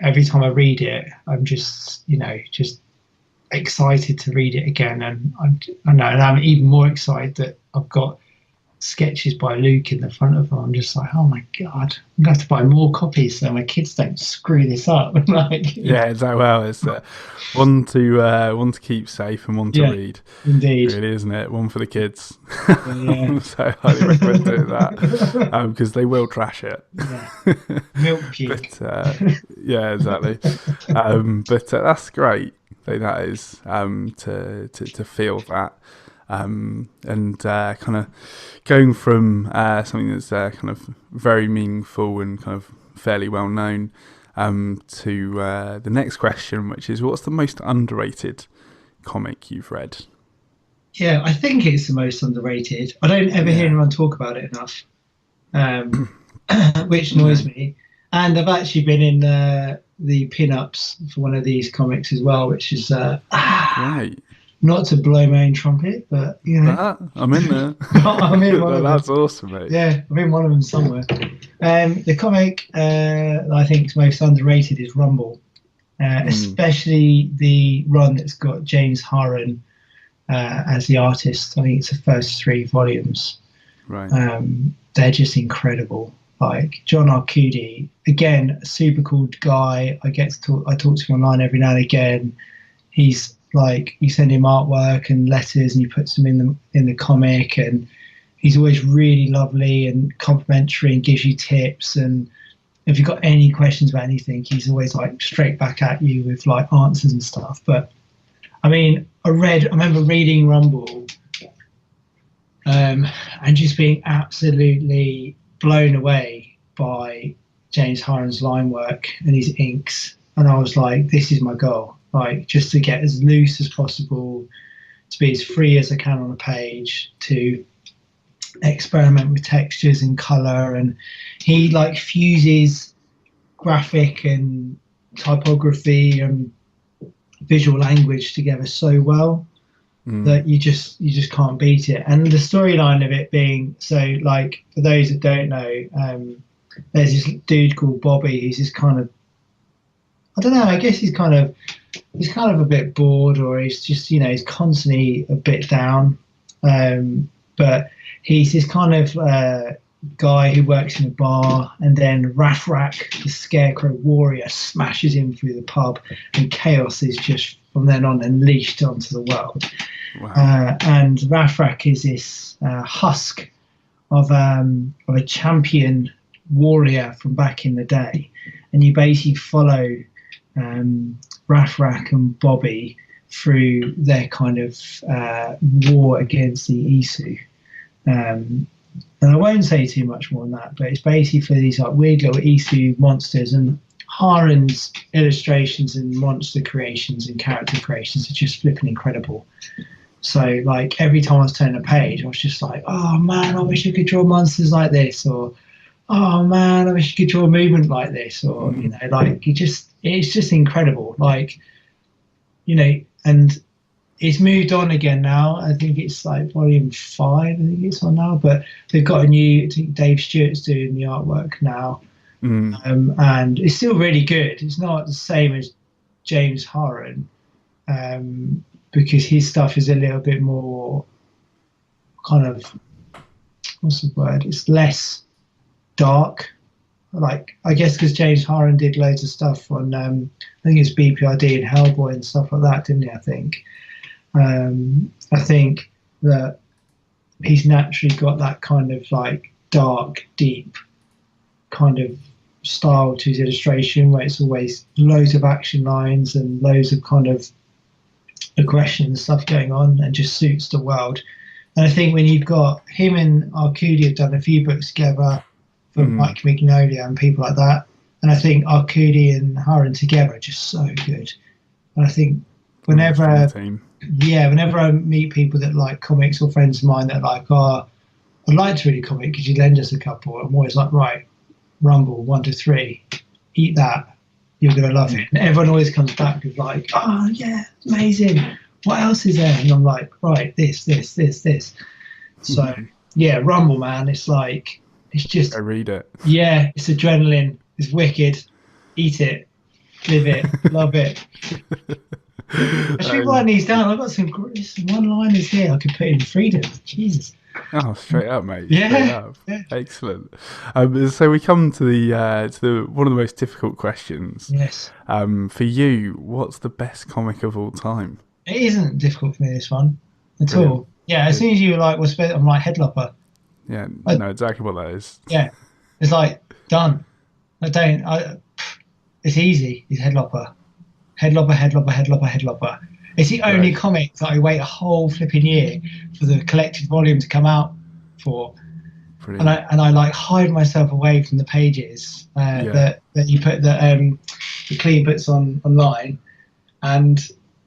every time I read it, I'm just, just excited to read it again. And I'm even more excited that I've got sketches by Luke in the front of them. I'm just like, oh my God, I'm going to have to buy more copies so my kids don't screw this up. Yeah, exactly. Well, it's one to keep safe and one to read. Indeed, really, isn't it? One for the kids. Yeah. So I highly recommend doing that because they will trash it. Yeah. Milk puke. But, yeah, exactly. But that's great. That is to feel that. And kind of going from something that's kind of very meaningful and kind of fairly well known to the next question, which is, what's the most underrated comic you've read? Yeah, I think it's the most underrated. I don't ever hear anyone talk about it enough, which annoys me. And I've actually been in the pin-ups for one of these comics as well, which is great. Not to blow my own trumpet, but I'm in there. I'm in one of them. That's awesome, mate. Yeah, I'm in one of them somewhere. The comic that I think is most underrated is Rumble, especially the run that's got James Harren as the artist. I think it's the first 3 volumes. Right. They're just incredible. Like John Arcudi, again, a super cool guy. I talk to him online every now and again. He's like you send him artwork and letters, and he puts them in the comic, and he's always really lovely and complimentary and gives you tips. And if you've got any questions about anything, he's always like straight back at you with like answers and stuff. But I mean, I remember reading Rumble, and just being absolutely blown away by James Harren's line work and his inks. And I was like, this is my goal, like just to get as loose as possible, to be as free as I can on a page, to experiment with textures and color. And he like fuses graphic and typography and visual language together so well that you just can't beat it. And the storyline of it being, so like for those that don't know, there's this dude called Bobby who's this kind of, I don't know, I guess he's kind of a bit bored, or he's just, you know, he's constantly a bit down, but he's this kind of guy who works in a bar, and then Rathrak, the scarecrow warrior, smashes him through the pub, and chaos is just from then on unleashed onto the world. Wow. And Rathrak is this husk of a champion warrior from back in the day, and you basically follow Rathrak and Bobby through their kind of war against the Isu. And I won't say too much more than that, but it's basically for these like weird little Isu monsters, and Harren's illustrations and monster creations and character creations are just flipping incredible. So like every time I was turning a page, I was just like, oh man, I wish I could draw monsters like this, or oh man, I wish I could draw a movement like this, or you know, like it's just incredible. Like, you know, and it's moved on again now. I think it's like volume 5, I think it's on now, but they've got a new, I think Dave Stewart's doing the artwork now. And it's still really good. It's not the same as James Harren, because his stuff is a little bit more kind of, what's the word? It's less dark. Like, I guess because James Harren did loads of stuff on, I think it's BPRD and Hellboy and stuff like that, didn't he? I think that he's naturally got that kind of like dark, deep kind of style to his illustration, where it's always loads of action lines and loads of kind of aggression and stuff going on, and just suits the world. And I think when you've got him and Arcudi have done a few books together for Mike Mignola and people like that, and I think Arcudi and Harren together are just so good. And I think whenever I meet people that like comics, or friends of mine that are like, oh, I'd like to read a comic, could you lend us a couple? I'm always like, right, Rumble 1 to 3, eat that, you're gonna love it. And everyone always comes back with like, oh yeah, amazing, what else is there? And I'm like, right, this. So yeah, Rumble, man, it's like, it's just, I read it. Yeah, it's adrenaline, it's wicked, eat it, live it, love it. I should be writing these down. I've got some one-liners here I could put in Freedom. Jesus. Oh, straight up, mate. Yeah. Straight up. Yeah. Excellent. So we come to the one of the most difficult questions. Yes. For you, what's the best comic of all time? It isn't difficult for me, this one, at all. Yeah, as soon as you were like, I'm like, Headlopper. Yeah, I know exactly what that is. Yeah. It's like, done. It's easy. It's Headlopper. Headlopper. It's the only comic that I wait a whole flipping year for the collected volume to come out for. Brilliant. And I like hide myself away from the pages that you put the Clean puts online, and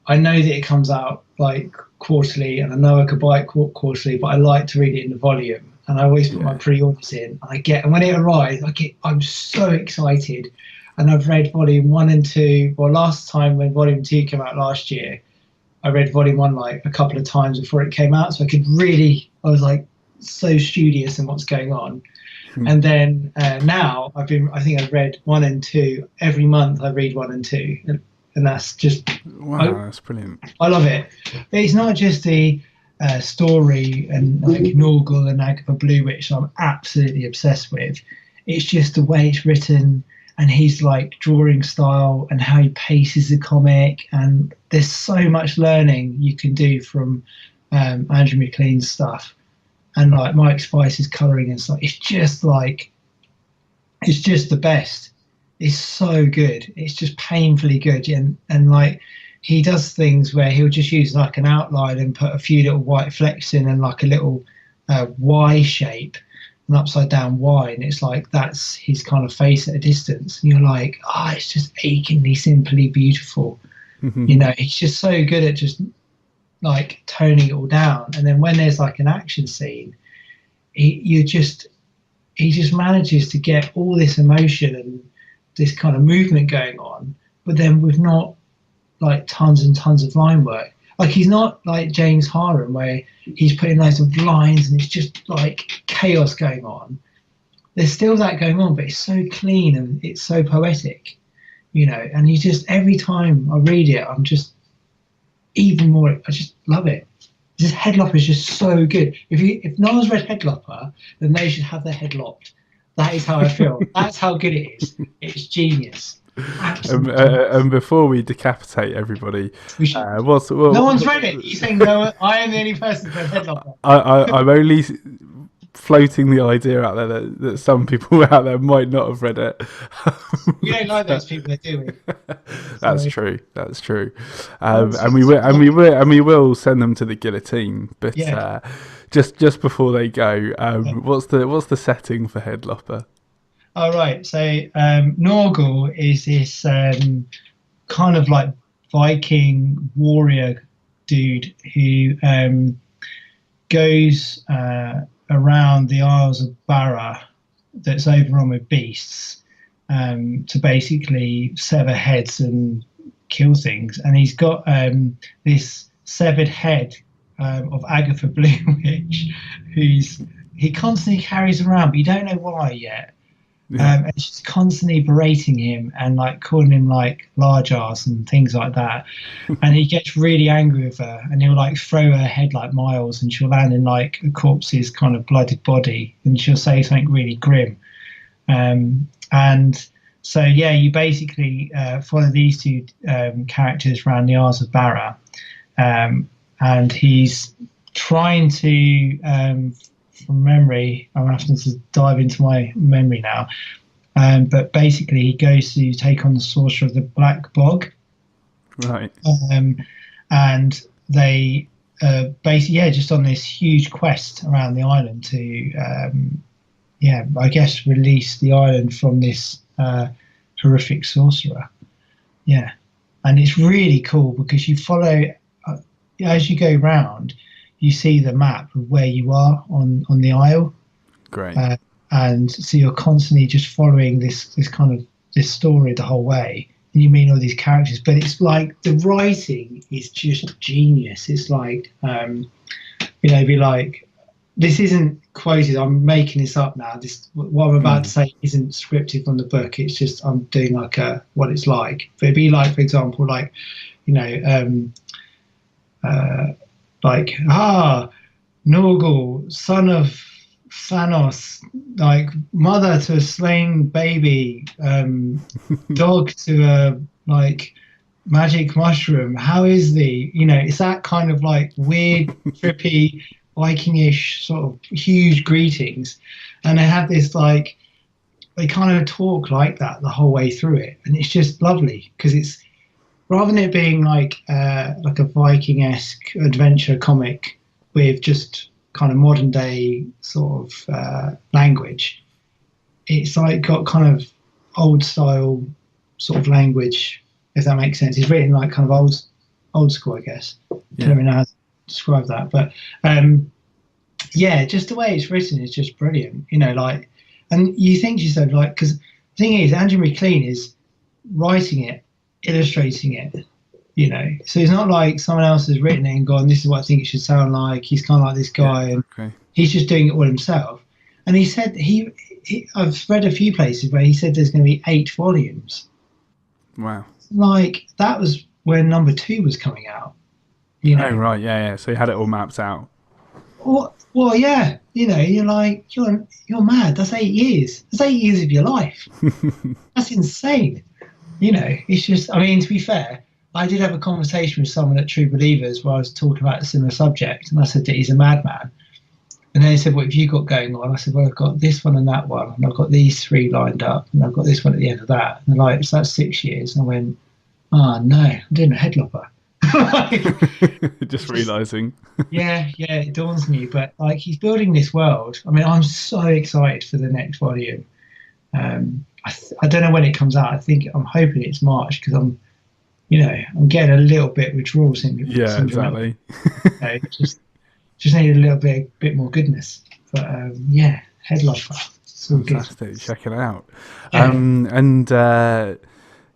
I know that it comes out like quarterly, and I know I could buy it quarterly, but I like to read it in the volume, and I always put my pre-orders in. And when it arrives, I'm so excited. And I've read volume 1 and 2. Well, last time when volume 2 came out last year, I read volume 1 like a couple of times before it came out. So I was like so studious in what's going on. And then now I think I've read 1 and 2 every month. I read 1 and 2, and that's just, wow, that's brilliant. I love it. But it's not just the story and like Norgal and Agatha Blue, which I'm absolutely obsessed with. It's just the way it's written. and he's like drawing style and how he paces the comic, and there's so much learning you can do from Andrew McLean's stuff, and like Mike Spice's colouring and stuff. It's just the best. It's so good. It's just painfully good, and like he does things where he'll just use like an outline and put a few little white flecks in and like a little Y shape, an upside down Y, and it's like that's his kind of face at a distance, and you're like, it's just achingly simply beautiful. He's just so good at just like toning it all down, and then when there's like an action scene, he just manages to get all this emotion and this kind of movement going on, but then with not like tons and tons of line work. Like he's not like James Harren where he's putting loads of lines and it's just like chaos going on. There's still that going on, but it's so clean and it's so poetic, and you just, every time I read it, I'm just even more, I just love it. This Headlopper is just so good. If no one's read Headlopper, then they should have their head lopped. That is how I feel. That's how good it is. It's genius. And before we decapitate everybody, no one's read it. You're saying no? I am the only person who's read Headlopper. I'm only floating the idea out there that some people out there might not have read it. We don't like those people, do we? That's true. And we will send them to the guillotine. But just before they go, what's the setting for Headlopper? All right. So Norgal is this kind of like Viking warrior dude who goes around the Isles of Barra that's overrun with beasts to basically sever heads and kill things. And he's got this severed head of Agatha Bloomwich, he constantly carries around, but you don't know why yet. And she's constantly berating him and like calling him like large ass and things like that, and he gets really angry with her and he'll like throw her head like miles and she'll land in like a corpse's kind of blooded body and she'll say something really grim, and so you basically follow these two characters around the Isles of Barra, and he's trying to from memory, I'm having to dive into my memory now, but basically he goes to take on the sorcerer of the Black Bog, right? And they basically just on this huge quest around the island to I guess release the island from this horrific sorcerer. And it's really cool because you follow as you go round, you see the map of where you are on the isle. Great. And so you're constantly just following this kind of this story the whole way, and you meet all these characters. But it's like the writing is just genius. It's like be like, this isn't quoted. I'm making this up now. What I'm about to say isn't scripted from the book. It's just I'm doing like what it's like. But it'd be like, for example, like like, Norgal, son of Thanos, like mother to a slain baby, dog to a like magic mushroom. How is thee? It's that kind of like weird, trippy, Viking-ish sort of huge greetings, and they have this like they kind of talk like that the whole way through it, and it's just lovely because it's. Rather than it being like a Viking-esque adventure comic with just kind of modern day sort of language, it's like got kind of old style sort of language, if that makes sense. It's written like kind of old school, I guess. I don't really know how to describe that, but just the way it's written is just brilliant. And you think to yourself, like, because the thing is, Andrew McLean is writing it, illustrating it, so it's not like someone else has written it and gone, this is what I think it should sound like. He's kind of like this guy, and he's just doing it all himself. And he said I've read a few places where he said there's going to be 8 volumes. Wow. Like that was when number 2 was coming out. Oh right, so he had it all mapped out. Well, yeah, you're like, you're mad. That's 8 years. That's 8 years of your life. That's insane. It's just, I mean, to be fair, I did have a conversation with someone at True Believers where I was talking about a similar subject, and I said that he's a madman. And then he said, what have you got going on? I said, well, I've got this one and that one, and I've got these 3 lined up, and I've got this one at the end of that. And they're like, so that's 6 years. And I went, oh, no, I'm doing a headlopper. Just realising. Yeah, it dawns on you. But like, he's building this world. I mean, I'm so excited for the next volume. I don't know when it comes out. I'm hoping it's March because I'm getting a little bit withdrawal syndrome. Yeah, exactly. Just need a little bit more goodness. But headlopper. It's all fantastic. good. Check it out. Yeah. And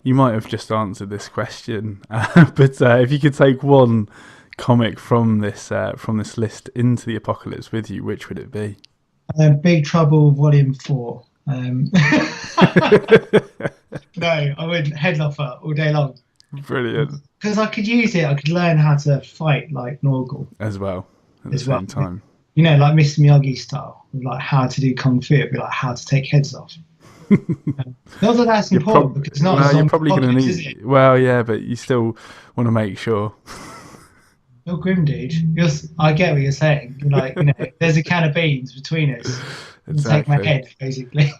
you might have just answered this question, but if you could take one comic from this list into the apocalypse with you, which would it be? Big Trouble Volume 4. No, I wouldn't. Headlopper all day long. Brilliant. Because I could use it. I could learn how to fight like Norgal as well at the same time. Like Mr. Miyagi style, like how to do kung fu. It'd be like how to take heads off. Not that that's important because not. You're probably going to need. Well, yeah, but you still want to make sure. You're grim, dude. I get what you're saying. You're like, there's a can of beans between us. Exactly. Take my head, basically.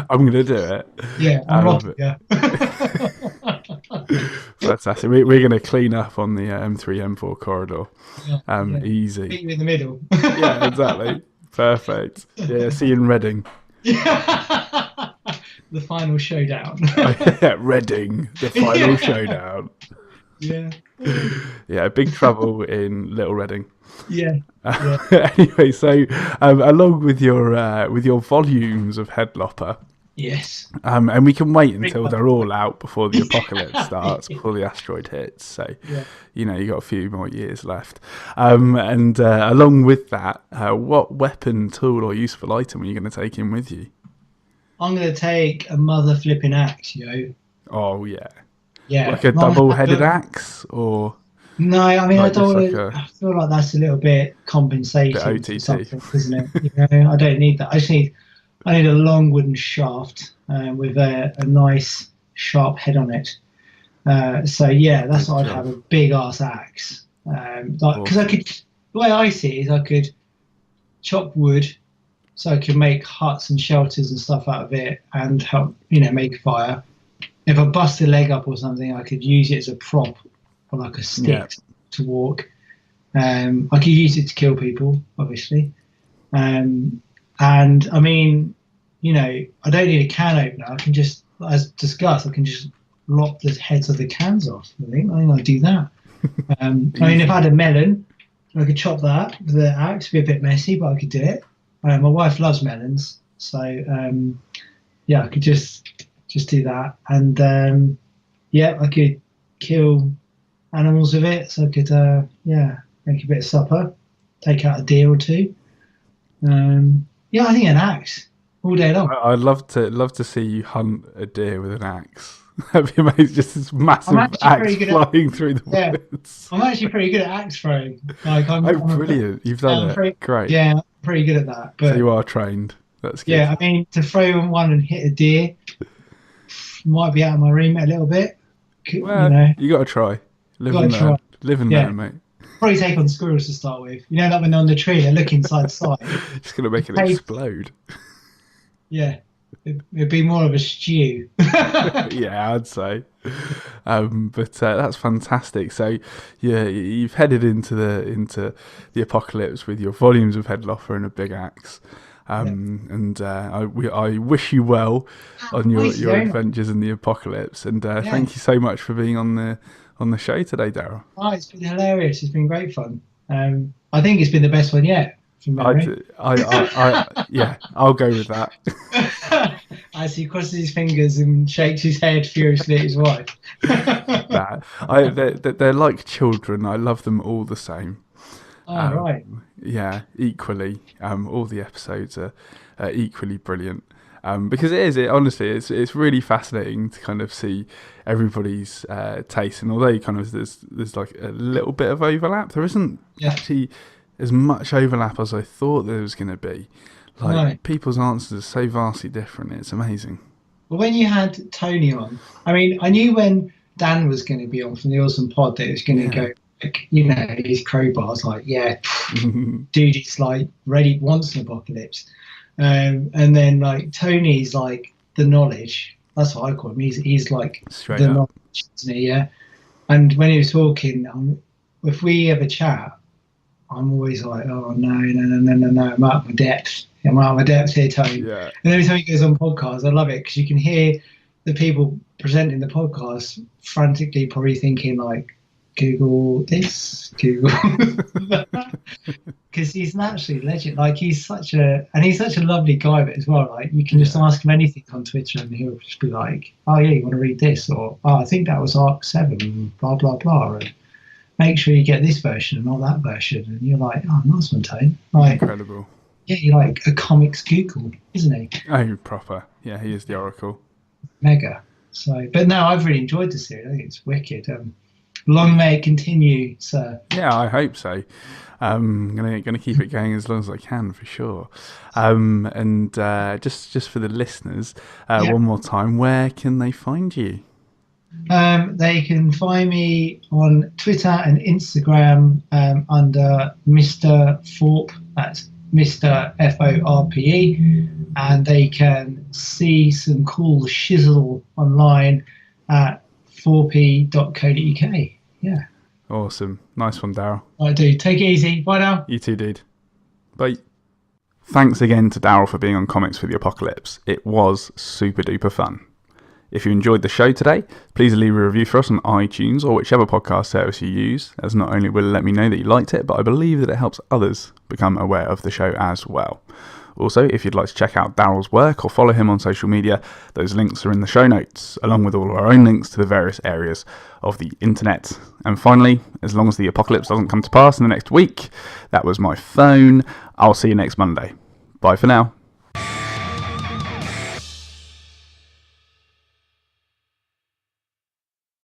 I'm going to do it. Yeah, I'm off. Yeah. Fantastic. We're going to clean up on the M3, M4 corridor. Yeah. Easy. Meet you in the middle. Yeah, exactly. Perfect. Yeah, see you in Reading. The final showdown. Reading, the final showdown. Yeah. Yeah, Big Trouble in Little Reading. Yeah. Anyway, so along with your volumes of Headlopper. Yes. And we can wait until they're all out before the apocalypse starts, before the asteroid hits. So, you got a few more years left. And along with that, what weapon, tool, or useful item are you going to take in with you? I'm going to take a mother flipping axe, Oh, yeah. Yeah. Like a double-headed axe, or? No, I mean, like I feel like that's a little bit compensating for something, isn't it? I don't need that. I need a long wooden shaft with a nice sharp head on it. That's what I'd have, a big ass axe. Because the way I see it is I could chop wood, so I could make huts and shelters and stuff out of it, and help make a fire. If I bust a leg up or something, I could use it as a prop or like a stick to walk. I could use it to kill people, obviously. And I mean, I don't need a can opener. I can just, as discussed, I can just lop the heads of the cans off. I think I'll do that. I mean, if I had a melon, I could chop that with the axe. It'd be a bit messy, but I could do it. My wife loves melons, so I could just do that. And I could kill animals with it. So I could make a bit of supper, take out a deer or two. I think an axe all day long. I'd love to see you hunt a deer with an axe. That'd be amazing. Just this massive axe flying through the woods. I'm actually pretty good at axe throwing. I'm brilliant! You've done it. Great. Yeah, I'm pretty good at that. But so you are trained. That's good. Yeah, I mean, to throw one and hit a deer might be out of my remit a little bit. Well, you got to try. Live and learn, mate. Probably take on squirrels to start with. Like when they're on the tree, they look inside sight. Just gonna make it explode. Yeah, it'd be more of a stew. Yeah, I'd say. But that's fantastic. So, you've headed into the apocalypse with your volumes of Headlopper and a big axe. And I wish you well on your adventures in the apocalypse. And thank you so much for being on the show today, Darrell. Oh, it's been hilarious. It's been great fun. I think it's been the best one yet. I'll go with that. As he crosses his fingers and shakes his head furiously at his wife. They're like children. I love them all the same. Oh, right. Yeah, equally. All the episodes are equally brilliant. Because honestly, it's really fascinating to kind of see everybody's taste. And although kind of there's like a little bit of overlap, there isn't actually as much overlap as I thought there was going to be. Like, people's answers are so vastly different. It's amazing. Well, when you had Tony on, I mean, I knew when Dan was going to be on from the Awesome Pod that it was going to go, like, you know, his crowbars, like, dude, it's like ready, wants an apocalypse. And then, like, Tony's like the knowledge. That's what I call him. He's like straight the up knowledge, isn't he? Yeah. And when he was talking, if we have a chat, I'm always like, oh, no, I'm out of my depth. I'm out of my depth here, Tony. Yeah. And every time he goes on podcasts, I love it because you can hear the people presenting the podcast frantically probably thinking, like, Google this, Google because he's naturally legend. Like, he's such a lovely guy as well. Like, you can just ask him anything on Twitter and he'll just be like, oh yeah, you want to read this, or oh, I think that was Arc 7, blah blah blah, and make sure you get this version and not that version. And you're like, oh, nice one, Tone. Like, incredible. Yeah, you're like a comics Google, isn't he? Oh, proper. Yeah, he is the Oracle. Mega. So, but no, I've really enjoyed the series. I think it's wicked. Long may it continue, sir. Yeah, I hope so. I'm gonna keep it going as long as I can, for sure. And just for the listeners, one more time, where can they find you? They can find me on Twitter and Instagram under Mr. Thorpe. That's Mr. F-O-R-P-E. And they can see some cool shizzle online at 4p.co.uk. Yeah. Awesome. Nice one, Darrell. I do. Take it easy. Bye now. You too, dude. Bye. Thanks again to Darrell for being on Comics for the Apocalypse. It was super duper fun. If you enjoyed the show today, please leave a review for us on iTunes or whichever podcast service you use, as not only will it let me know that you liked it, but I believe that it helps others become aware of the show as well. Also, if you'd like to check out Darrell's work or follow him on social media, those links are in the show notes, along with all of our own links to the various areas of the internet. And finally, as long as the apocalypse doesn't come to pass in the next week, that was my phone. I'll see you next Monday. Bye for now.